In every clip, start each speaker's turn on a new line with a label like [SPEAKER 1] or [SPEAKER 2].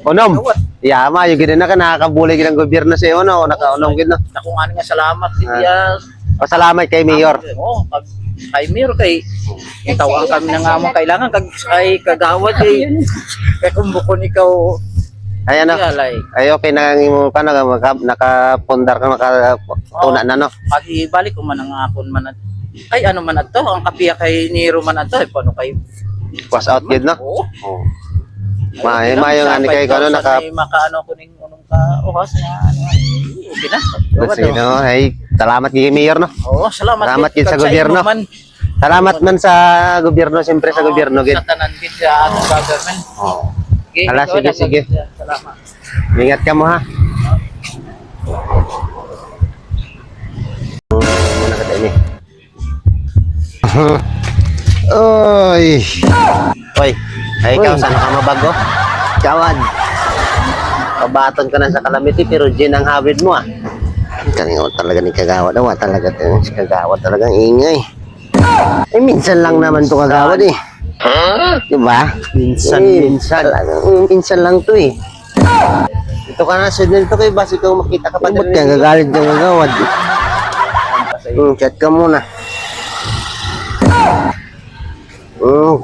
[SPEAKER 1] Unom. Yama, yung gina na ka, nakakabuli ng gobyerno sa iyo, no? Nakaunom gina.
[SPEAKER 2] Ako nga nga salamat. Iya.
[SPEAKER 1] Pasalamat kay Mayor.
[SPEAKER 2] Oo, pag kay Mayor kay itawag kami na nga mo kailangan kay kagawad kay kung bukon ikaw
[SPEAKER 1] Ay ano? Ay okay na mo pa nakapundar ka nakatuna na no.
[SPEAKER 2] Pag ibalik ko man ang akon man ay ano man ato ang kapiya kay Nero man ato paano kay
[SPEAKER 1] Was out yun no.
[SPEAKER 2] Oo.
[SPEAKER 1] Oh. Mayo nga ni kay ano
[SPEAKER 2] makaano ko ning unong ka ohas nga ano. Okay na.
[SPEAKER 1] Kasi no, ay salamat kay Mayor no.
[SPEAKER 2] Oo, salamat.
[SPEAKER 1] Salamat din sa gobyerno. Salamat man sa gobyerno, siyempre sa gobyerno gid.
[SPEAKER 2] Sa tanan gid sa atong government.
[SPEAKER 1] Oo.
[SPEAKER 2] Okay,
[SPEAKER 1] Hala, sige.
[SPEAKER 2] Salamat.
[SPEAKER 1] Ingat ka mo ha. Muna ka tayo Oy. Oy. Ay ikaw, saan ka mabago? Kawad. Pabaton ka na sa calamity pero gin ang habit mo ah. Kanina talaga ni Kagawad. Talaga si Kagawad talagang ingay. Minsan lang naman to Kagawad eh. Diba? Minsan lang to eh. Ito ka na, sunod ito kayo, basi ikaw makita ka pa. Ba't kang gagalit ng Kagawad? Chat ka muna.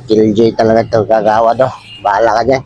[SPEAKER 1] Killjoy talaga ito Kagawad oh. Bahala ka dyan.